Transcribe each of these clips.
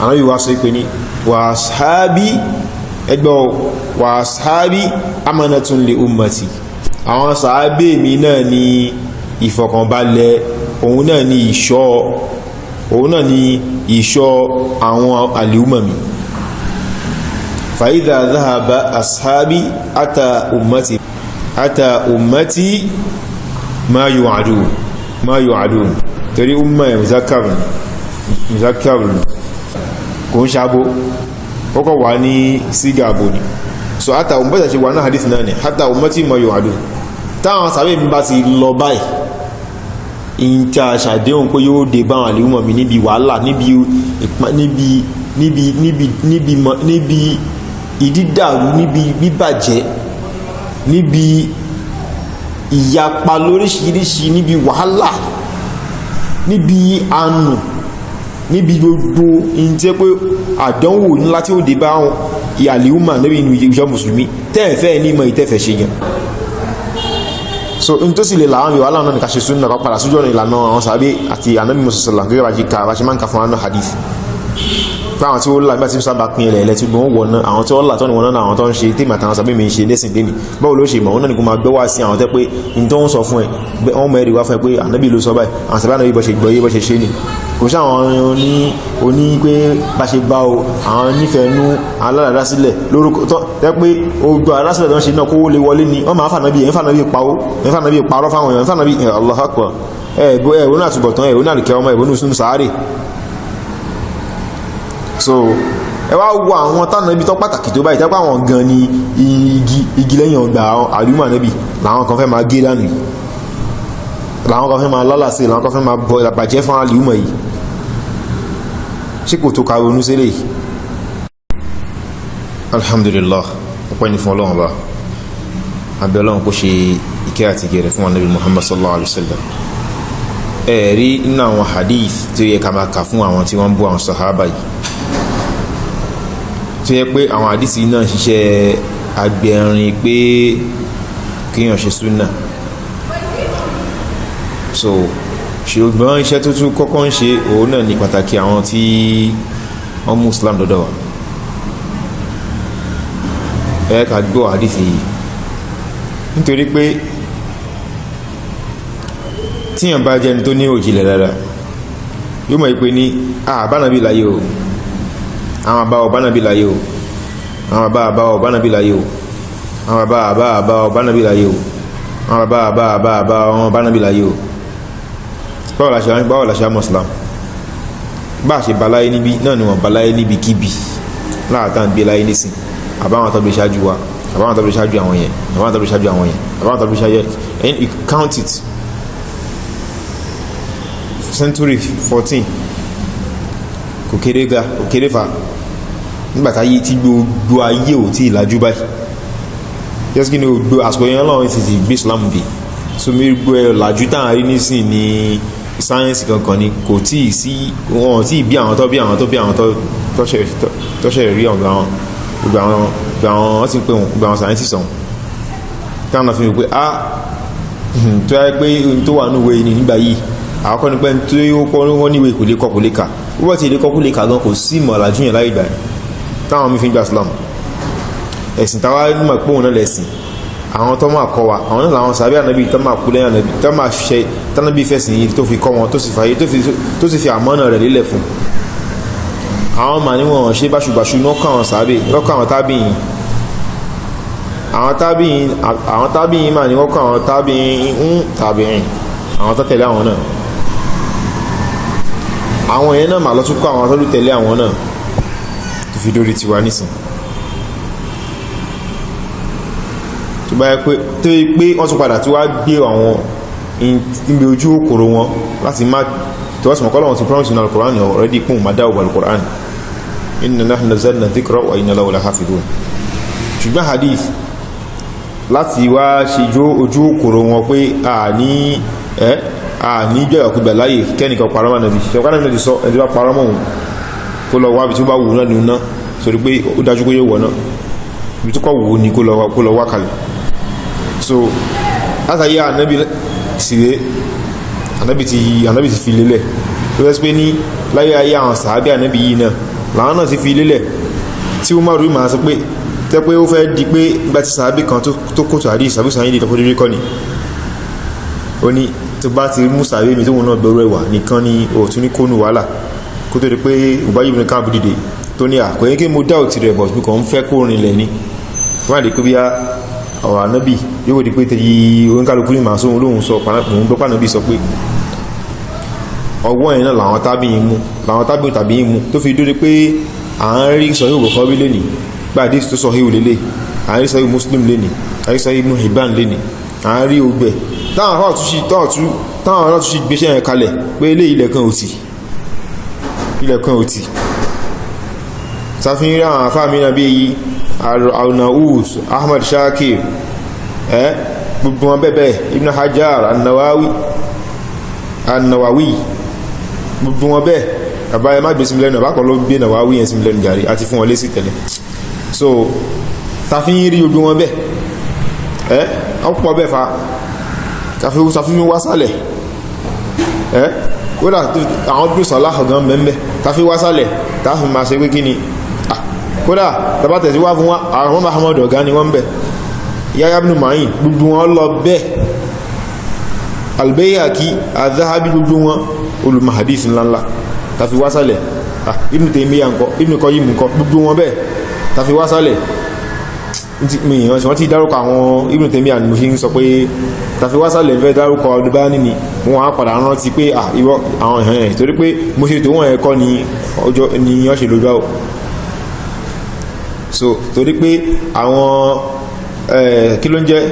Ànábì wá sọ pé ní wa ashabi ẹgbọ́ wa ashabi amanatun li ummati àwọn sàábé mi náà ni ìfọ̀kànbalẹ̀ òun náà ni ìṣọ́ àwọn àlìúmọ̀ mi fa idha dhahaba ashabi ata ummati ma yu'adun torí umma ya muzakarun kò ń ṣàbò kọ́kọ́ wà ní sígàbò ni so ata ummati ṣe wà náà hadith náà ni ata ummati ma yu'adun táwọn sàbẹ̀ mi bá ti lọ báyìí in tí a ṣàdéhùn pé yóò dé bá àlìúmọ̀ mi níbi wàhálà níbi ìdídàrú níbi bíbàjẹ́ níbi ìyapa lóríṣiríṣi níbi wàhálà níbi àánú níbi gbogbo in tí pé àdánwò ńlá tí ó dé bá àlìúmọ̀ níbi inú ìjọ mùsùlùmí tẹ́ẹ̀fẹ́ ní ìmọ̀ ìtẹ́fẹ́ ṣe yẹn so in tó sì lè láwọn ìwà láwọn ní ká ṣe súnnà ká padà sójú ọ̀nà ìlànà àwọn sàábé àti ànábì mùsùlùmí gẹ́gẹ́ bá ṣe máa ń ka fún àwọn hadith fáwọn tí ó lágbà tí ó sábà pín ilẹ̀ ilẹ̀ tí gbọ́n wọ̀n náà àwọn tí ó là tọ́ni wọn náà àwọn tó ń ṣe tí màtàwọn sàbí mi ń ṣe lẹ́sìn dé ní báwo ló ṣe mọ̀ wọn náà ní kó máa gbẹ́wà sí àwọn tẹ́ pé in tó ń sọ fún ẹ wọ́n mọ̀ ẹ̀rí wá fún ẹ pé ànábì ló sọ báyìí àwọn sàbí ànábì bọ́ ṣe gbọ́ yé bọ́ ṣe ṣe ní kò sí àwọn oní pé bá ṣe gbá o àwọn nífẹ̀ẹ́nú aládàdá sílẹ̀ lórúkọ tẹ́ pé ogbó alásílẹ̀ tó ń ṣe náà kówó lè wọlé ni wọ́n máa fànábì parọ́ fáwọn èèyàn fànábì Allahu Akbar ẹ̀wọ́n náà túbọ̀ tán ẹ̀wọ́n náà lè kẹ́ ọmọ ẹ̀wọ́n ní sàárè so ẹ wá wo àwọn tánà ibi tó pàtàkì tó báyìí tẹ́pọ̀ àwọn gan ni igi lẹ́yìn ọgbà àlùmọ̀ níbi làwọn kan fẹ́ máa gé dànù làwọn kan fẹ́ máa lálàsí làwọn kan fẹ́ máa bọ ìlàpàjẹ́ fún àlùmọ̀ yìí ṣé kò tó ka ronú sílẹ̀ yìí alhamdulillah ọpẹ́ ni fún ọlọ́run bá abẹ́ ọlọ́run kó ṣe ìkẹ́ àti gẹ̀rẹ̀ fún Ànábì Muhammad sallallahu alaihi wasallam ẹ̀rí nínú àwọn hadith tó yẹ ká máa kà fún àwọn tí wọ́n bú àwọn sàhábà yìí tó yẹ pé àwọn àdísì náà ṣiṣẹ́ agbẹ̀rin pé kíyàn ṣe súnà so ṣùgbọ́n iṣẹ́ tó tún kọ́kọ́ ń ṣe òun náà ní pàtàkì àwọn tí wọ́n mú Islam dọ́dọ̀ wà ẹ ká gbọ́ àdísì yìí nítorí pé tíyàn bá jẹ́ni tó ní òjìlẹ̀ dáadáa yóò mọ̀ pé ní àbánàbí láyé o àwọn àbá ọ̀bánàbí láyé o àwọn àbá ọ̀bánàbí láyé o àwọn àbá ọ̀bánàbí láyé o àwọn àbá ọ̀bánàbí láyé o báwo la ṣe Muslim bá ṣe baláyé níbi náà ni wọ́n baláyé níbi kíbi láàtàn gbé láyé nísìn àbáwọn tó bí ṣáájú wa àbáwọn tó bí ṣáájú àwọn yẹn àbáwọn tó bí ṣáájú àwọn yẹn àbáwọn tó bí ṣáájú and you count it century 14 kò kéré ga kò kéré fa nígbàtá yí tí gbogbo ayé ò tí ìlàjú báyìí yẹ́sì kí ni gbogbo àsìkò yẹn lọ́wọ́ ti gbé Islam bí so mi gbogbo ẹ̀ làjú táwọn rí nísìn ní sáyẹ́nsì kankan ni kò tí ì sí wọn tí ì bí àwọn tọ́ṣẹ̀ rí ọ̀gbà wọn gbogbo àwọn wọ́n ti ń pè wọn gbogbo àwọn sáyẹ́nsì sọ̀hún táwọn fi wípé tó yẹ pé tó wà ní ìwé nígbà yìí àkọ́kọ́ ní pé tó yóò kọ́ wọ́n níwé kò lè kọ́ kò lè kà wọ́n ti lè kọ́ kò lè kà gan kò sí mọ̀ làjú yẹn láì gbà táwọn mi fi ń gba Islam ẹ̀sìn táwa nímọ̀ pé òun náà lẹ̀sìn àwọn tó máa kọ́ wa àwọn náà làwọn sàbí ànábì tó máa kú lẹ́yìn ànábì tó máa ṣe tánábì fẹ̀sìn yìí tó fi kọ́ wọn tó sì fi àmọ́nà rẹ̀ lélẹ̀ fún àwọn mà níwọ̀n ṣe báṣubàṣu lọ́kàn àwọn sàbí lọ́kàn àwọn tábìyìn àwọn tábìyìn mà ní lọ́kàn àwọn tábìyìn àwọn tó tẹ̀lé àwọn náà àwọn yẹn náà mà lọ tún kọ́ àwọn tó tẹ̀lé àwọn náà tó fi dórí tiwa nísìn tó bá yẹ pé tó yẹ pé wọ́n tún padà tí wá gbé àwọn ibi ojú òkòrò wọn láti má tó wọ́n sì mọ̀kọ́ lọ́wọ́ ti promise in al-Qur'an already pún ma dáwọ̀ al-Qur'an inna nahnu nazzalna dhikra wa inna lahu lahafidhun ṣùgbọ́n hadith láti wá ṣe ojú òkòrò wọn pé ní jẹ́ ọ̀kúgbà láyé kẹ́nìkan paramọ́ nàbí ṣẹ̀kọ́nà nàbí sọ ẹ̀dí bá paramọ́ òun kó lọ wábi tí ó bá wù náà ní ọ̀nà sórí pé ó dájú pé yóò wọ̀ náà ibi tó kọ́ wù ní kó lọ wá kalẹ̀ so látàyé ànábì sílé ànábì ti fi lélẹ̀ tó rẹ́ pé ní láyé ayé àwọn sàábẹ́ ànábì yìí náà làwọn náà ti fi lélẹ̀ tí Umar rí màá sọ pé tẹ́ pé ó fẹ́ di pé ìgbà tí sàábì kan tó kóòtù àdí ìsàbí sàáyìn dìde kó dédé kọ́ ni ó ní tó bá ti mú sàábì mi tó wọn náà gbẹrú ẹwà nìkan ni òtún ní kónú wàhálà kó tó di pé Ubayy ibn Ka'b dìde tó ní àkọ́yẹ́ kí mo dá òtí rẹ̀ bọ̀ kàn ń fẹ́ kó rin lẹ̀ ni wọ́n á di pé bí ọ̀rọ̀ ànábì yóò di pé tẹ́yí oníkálukú ní màá sóhun lóhun sọ òun gbọ́pàá ànábì sọ pé ọwọ́ ẹ̀ náà làwọn tábí tàbí mú tó fi dóde pé à ń rí sọ̀híù Bukhari lẹ́nì gbáàdé tó sọ̀híù lélẹ̀ à ń rí sọ̀híù Muslim lẹ́nì à ń rí sọ̀híù Ibn Hibban lẹ́nì à ń rí ogbẹ̀ táwọn ará tún ṣe gbéṣẹ́ yẹn kalẹ̀ pé ilé ilẹ̀kan òtì sáfihàn àwọn afáàmì náà bí i Al-Naus Ahmad Shakir gbogbo wọn bẹ́ẹ̀ Ibn Hajar An-Nawawi gbogbo wọn bẹ́ẹ̀ àbáyẹ má gbé sí mílẹ̀nù àbákọ̀ ló gbé Nawawi yẹn sí mílẹ̀nù jàrí àti fún wọn lé sí tẹ̀lẹ̀ so tàfihàn rí gbogbo wọn bẹ́ẹ̀ ọ̀pọ̀ bẹ́ẹ̀ fa tàfihàn wá sálẹ̀ kódà àwọn bí sọ́lá ọ̀gán mẹ́mẹ́ tàfí wá sálẹ̀ tàfí máa ṣe pé kí ni kódà tàbátẹ̀ sí wá fún wá àwọn Muhammad ọ̀gá ni wọ́n bẹ̀ Yahya ibn Ma'in gbogbo wọn lọ bẹ́ẹ̀ Al-Bayhaqi Az-Zahabi gbogbo wọn olùmọ̀ hadith ńláńlá tàfí wá sálẹ̀ Ibn Taymiyyah ńkọ́ Ibn Qayyim ńkọ́ gbogbo wọn bẹ́ẹ̀ tàfí wá sálẹ̀ wọ́n ti dárúkọ àwọn Ibn Taymiyyah ni mo fi ń sọ pé tàfi wá sálẹ̀ fẹ́ dárúkọ Albani ni wọ́n á padà rántí pé ìwọ àwọn ẹ̀hẹ́n torí pé mo ṣe tó wọ́n ẹ̀kọ́ ni ọjọ́ ni wọ́n ṣe lójú àwọ̀ so torí pé àwọn kí ló ń jẹ́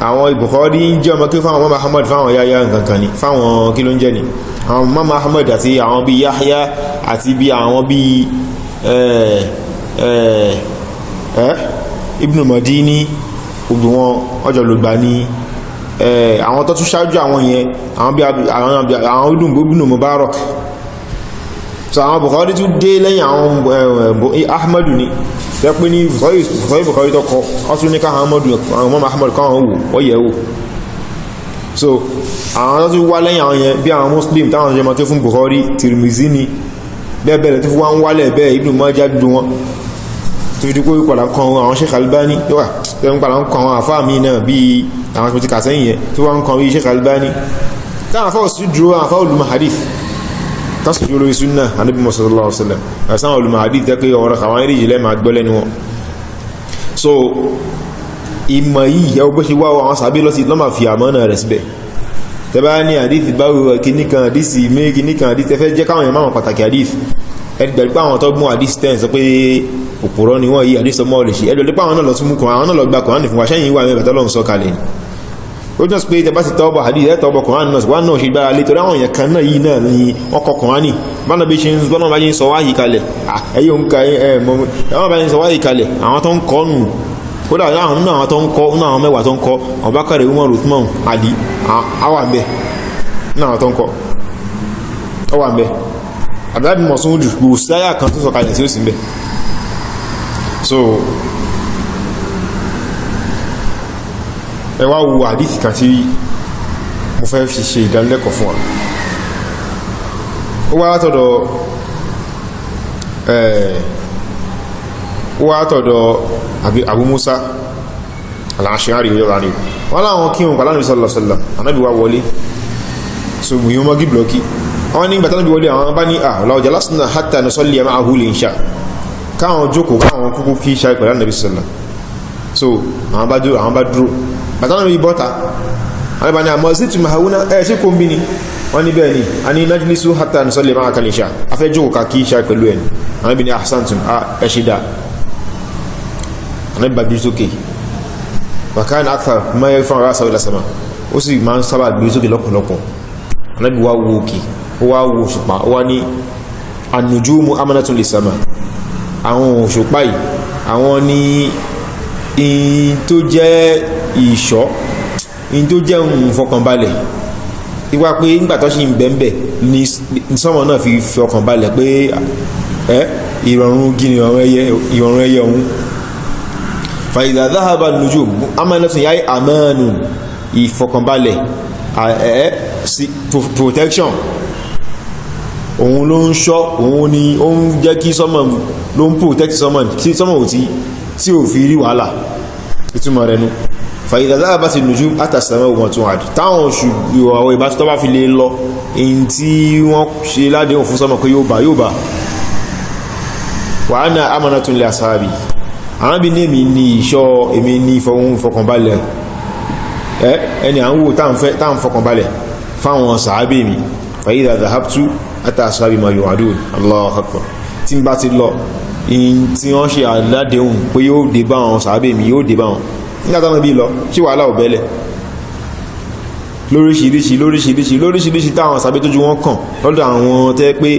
àwọn Bukhari ń jẹ́ ọmọ kí fáwọn Imam Ahmad fáwọn Yahya nǹkankan ni fáwọn kí ló ń jẹ́ ni àwọn Imam Ahmad àti àwọn bí Yahya àti bí àwọn bí Ibn Madini gbogbo wọn ọjọ́ ló gbà ní àwọn tó tún ṣáájú àwọn yẹn àwọn Ibn Mubarak so àwọn Bukhari tún dé lẹ́yìn àwọn Ahmadu ni tẹ́ pé ní Bukhari tó kọ ọ́tún ní káwọn Ahmadu káwọn wò ọyẹ̀ wò so àwọn tó tún wá lẹ́yìn àwọn yẹn bí àwọn Muslim táwọn jẹ́ mọ́tẹ́ fún Bukhari Tirmizi ni bẹ́ẹ̀bẹ́ẹ̀ tó fi wá ń wálẹ̀ bẹ́ẹ̀ Ibn Majah gbogbo wọn tó fi dípò ìpàdà kan àwọn Sheikh Albani tó wà tẹ́ ń padà ń kọ àwọn àfáà mi náà bí àwọn tó ti kà sẹ́yìn yẹn tó wá ń kọ bí Sheikh Albani táwọn àfáà sí dúró àfáà olùmọ̀ hadith tásì dúró lórí súnnà Ànábì sallallahu alaihi wasallam àsáwọn olùmọ̀ hadith tẹ́ pé ọ̀rọ̀ àwọn eré ìjìnlẹ̀ máa gbọ́ lẹ́nu wọn so ìmọ̀ yìí yẹ bó ṣe wá àwọn sàbí lọ́sí lọ́mà fi àmọ́nà rẹ̀ síbẹ̀ tẹ́bá ní hadith báwo kìníkan hadith mé kìníkan hadith tẹ́fẹ́ jẹ́ káwọn èèyàn máa pàtàkì hadith ẹgbẹ̀rẹ̀ pé àwọn tó mú hadith tẹ́ sọ pé òpùrọ́ ni wọ́n yí hadith ọmọ lè ṣe ẹgbẹ̀rẹ̀ pé àwọn náà lọ tún mú kan àwọn náà lọ gba Kùránì fún wa sẹ́yìn wà mẹ́bẹ̀ tọ́lọ́run sọ kalẹ̀ ni ó jọ́ pé tẹ́ bá ti tọ́ọ̀bọ̀ hadith ẹ̀ tọ́ọ̀bọ̀ Kùránì náà wọ́n náà ṣe gbára lé torí àwọn èèyàn kan náà yìí náà ni wọ́n kọ Kùránì bọ́nà bí bá yín sọ wáyìí kalẹ̀ ẹ̀yọ́ ń ka ẹ̀wọ́n bá yín sọ wáyìí kalẹ̀ àwọn tó ń kọ́ nù kódà láwọn náà tó ń kọ́ náà àwọn mẹ́wàá tó ń kọ́ Abubakar Umar Uthman Ali àwà ń bẹ náà tó ń kọ́ ọwà ń bẹ àbúrábí mọ̀súnjù gbò sáyà kan tó sọ kalẹ̀ tí ó sì ń bẹ so ẹ wá wo àdífì kan tí mo fẹ́ fi ṣe ìdánilẹ́kọ̀ọ́ fún wa ó wá látọ̀dọ̀ Abu Musa al-Ash'ari yọ́ra ní wọ́n láwọn kí wọn pàlánà sallallahu alaihi wasallam Ànábì wá wọlé so mú yíò mọ́gí blọ́kí wọ́n ní ìgbàtánà bí wọlé àwọn bá ní law jalasna hatta nusalli ma'ahu al-isha káwọn jókòó káwọn kúkú kí ṣe pẹ̀lú Ànábì sallallahu so àwọn bá dúró bàtánà bí bọ́ta wọ́n bá ní àmọ́ sí tùmọ̀ haúná ẹ̀ sí kò ń bí ni wọ́n ní bẹ́ẹ̀ ni a ní najlisu hatta nusalli ma'aka al-isha afẹ́ jókòó ká kí ṣe pẹ̀lú ẹni Ànábì ní ahsantum ẹ̀ ṣe dáa Ànábì bá gbé sókè wàkán akthar ma yarfa ra'sahu ila sama ó sì máa ń sábà gbé sókè lọ́pọ̀lọpọ̀ Ànábì wá wo òkè ó wá wo òṣùpá ó wá ní an-nujumu amanatun lis-sama àwọn òṣùpá yìí àwọn ní in tó jẹ́ ìṣọ́ in tó jẹ́ ìfọkànbalẹ̀ ìwà pé nígbà tó ṣì ń bẹ́ẹ̀ ní sọ́mọ náà fi ọkànbalẹ̀ pé ìrọ̀rùn gíní ìrọ̀rùn ẹyẹ ọ̀hún fàìdà dáhàbà nùjú amánàtún yáyí àmánù ìfọkànbalẹ̀ protection òun ló ń ṣọ́, òun ni ó ń jẹ́ kí sọ́mọ̀ ló ń protect sọ́mọ̀ tí sọ́mọ̀ ò tí ò fi rí wàhálà. ìtumọ̀ rẹ̀ nu fàyídàdá bá ti nùjú àtàsàmẹ́ ogun tún àdì táwọn oṣù ìwọ̀ ìbá tó bá fi lè lọ èyí tí wọ́n ṣe ládéhùn fún sọ́mọ̀ pé yóò bá wa ana amanatun li ashabi àwọn bí ní èmi ní ìṣọ́ èmi ní ìfọkànbalẹ̀ ẹni à ń wò táà ń fọkànbalẹ̀ fáwọn sàábé mi fa idha dhahabtu ata ashabi ma yu'adun Allahu akbar tí n bá ti lọ in tí wọ́n ṣe àládéhùn pé yóò dé bá wọn sàábé mi yóò dé bá wọn nígbàtà náà bí lọ tí wàhálà ò bẹ́lẹ̀ lóríṣiríṣi táwọn sàábé tójú wọn kàn lọ́dọ̀ àwọn tẹ́ pé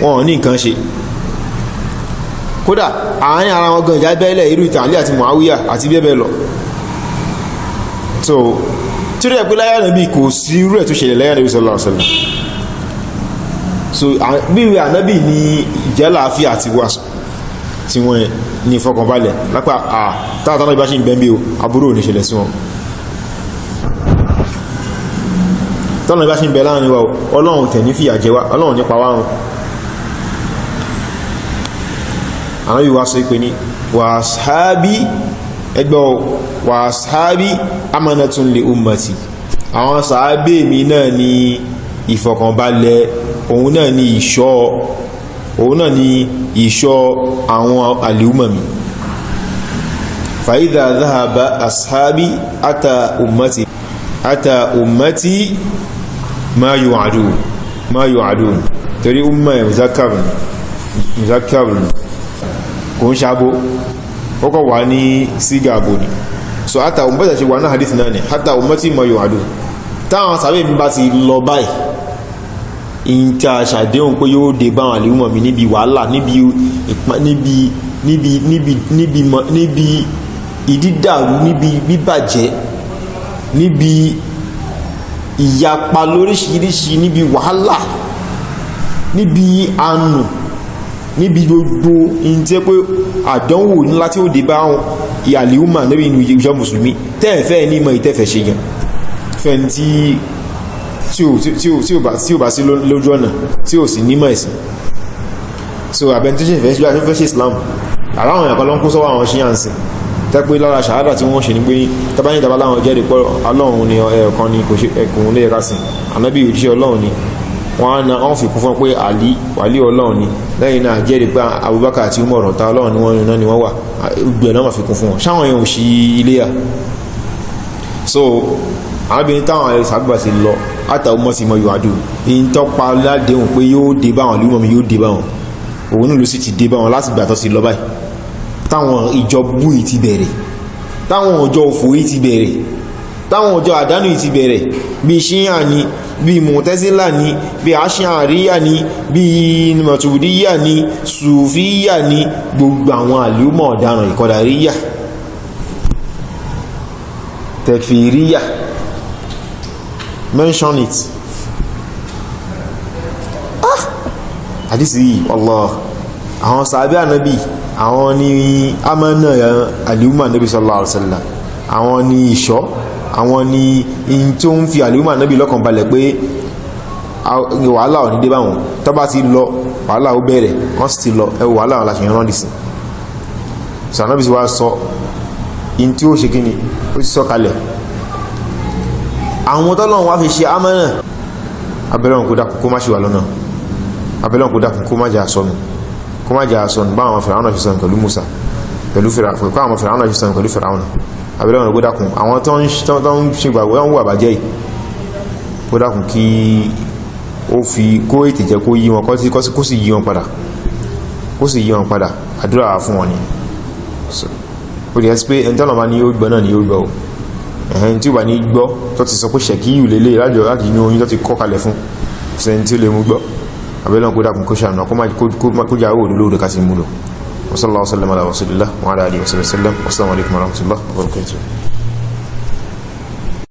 wọ́n ní nǹkan ṣe kódà àárín ara wọn gan ìjà bẹ́ẹ̀lẹ̀ irú ìtàlẹ́ àti Muawiya àti bẹ́ẹ̀ lọ. So tí ó rẹ̀ pé láyé ànábì kò sí irú ẹ̀ tó ṣẹlẹ̀ láyé ànábì sallallahu alaihi wasallam. So bí ìwé ànábì ní ìjẹ́láàfíà àti wàsù tí wọ́n ní ìfọkànbalẹ̀ lápá táàtàná ìbá ṣe ń bẹ́ẹ̀ bí o aburú ò ní ṣẹlẹ̀ sí wọn. tọ́nà ìbá ṣe ń bẹ láàrin wa Ọlọ́run tẹ̀ ní fìyà jẹ wá Ọlọ́run nípa wá rùn. àwọn yíwa sọ pé ní wa ashabi ẹgbọ́ wa ashabi amanatun li ummati àwọn sàábé mi náà ni ìfọ̀kànbalẹ̀ òun náà ni ìṣọ́ àwọn àlìúmọ̀ mi fa idha dhahaba ashabi ata ummati ma yu'adun torí umma muzakarun kò ń ṣàbò kọ́kọ́ wà ní sígàbò ní so hátà ummati ṣe wà náà hadith náà ni hátà ummati ma yu'adun táwọn sàbẹ̀ mi bá ti lọ báyìí in tí a ṣàdéhùn pé yóò dé bá àwọn àlèúmọ̀ mi níbi wàhálà níbi ìdídàrú níbi bíbàjẹ́ níbi ìyapa lóríṣiríṣi níbi wàhálà níbi àánú níbi gbogbo in tí pé àdánwò ńlá tí ó dé bá àlèúmọ̀ níbi inú ìjọ mùsùlùmí tẹ́ẹ̀fẹ́ ní ìmọ̀ ìtẹ́fẹ́ ṣe yẹn fẹ́ni tí ó bá sí lójú ọ̀nà tí ó sì nímọ̀ ẹ̀sìn so àbẹ̀ tó ṣe fẹ́ ṣe Islam aláwọn ẹ̀kọ́ ló ń kó sọ́wọ́ àwọn ṣíyànsìn tẹ́pẹ́ lára ṣàhádà tí wọ́n ṣe ní pé tàbí ìdàbà láwọn jẹ́rìí pé Ọlọ́run ni ẹ̀ẹ̀kan ni kò ṣe ẹkùn lè rásìn ànábì òjíṣẹ́ Ọlọ́run ni wọ́n fi kún fún pé wàlí Ọlọ́run ni lẹ́yìn náà jẹ́rìí pé Abubakar àti Umar ọ̀tá Ọlọ́run ni wọ́n wà gbẹ̀ náà fi kún fún wọn ṣáwọn yẹn ò sí iléyà so arábìnrin táwọn ààrẹ sàgbà sí lọ àtàwọn ọmọ sí mọ ìwádùn in tó pa ládéhùn pé yóò dé bá wọn lúmọ̀ mi yóò dé bá wọn òun náà ló sì ti dé bá wọn láti gbà tó sí lọ báyìí táwọn ìjọ bú yìí ti bẹ̀rẹ̀ táwọn ọjọ́ òfò yìí ti bẹ̀rẹ̀ táwọn ọjọ́ àdánù yìí ti bẹ̀rẹ̀ bí ṣíyà ni bí mùtẹ́sílà ni bí aṣáàríyà ni bí mọ̀tùdíyà ni sùfíyà ni gbogbo àwọn àlúmọ̀ ọ̀daràn ìkọ̀dàríyà tekfiriya mention it hadisi yìí Allah àwọn sàábí ànábì àwọn ni amánà àlúmà nábì sallallahu alaihi wasallam àwọn ni ìṣọ́ àwọn ni in tó ń fi àlúmà nábì lọ́kàn balẹ̀ pé wàhálà ò ní dé bá wọn tó bá ti lọ wàhálà ó bẹ̀rẹ̀ wọ́n sì ti lọ ẹwọ wàhálà wọn láti rán dìsìn sànábì sí wá sọ in tí ó ṣe kíni ó ti sọ kalẹ̀ àwọn tọ́lọ́run wá fi ṣe amánà abẹ́lọ́run kó dákun kó má ṣe wà lọ́nà abẹ́lọ́run kó dákun kó má jẹ́ àsọnù bá àwọn Fìràwọ́nà ṣe sọnù pẹ̀lú Musa pẹ̀lú Fìràwọ́nà ṣe sọnù pẹ̀lú Fìràwọ́nà abẹ́lọ́run kó dákun àwọn tó ń ṣe gbàgbọ́ wọ́n wà bàjẹ́ yìí kó dákun kí ó fi kó ètè jẹ́ kó yí wọn kó sì yí wọn padà àdúrà fún wọn ni ó dẹ̀ pé ẹni tọ́lọ̀ máa ní yóò gbọ́ náà ni yóò gbọ́ ẹ̀hẹ́n tí ó bá ní gbọ́ tó ti sọ pé ṣẹ̀kíyù lélẹ̀ lájọ láti inú oyún tó ti kọ́ kalẹ̀ fún ṣẹ́ni tí ó lè mú gbọ́ abẹ́lọ́n kó dákun kó ṣàánà kó jà ó lóòrò ká sí múlò wasallallahu wasallam ala rasulillah wa ala alihi wa sallam wassalamu alaikum warahmatullahi wabarakatuh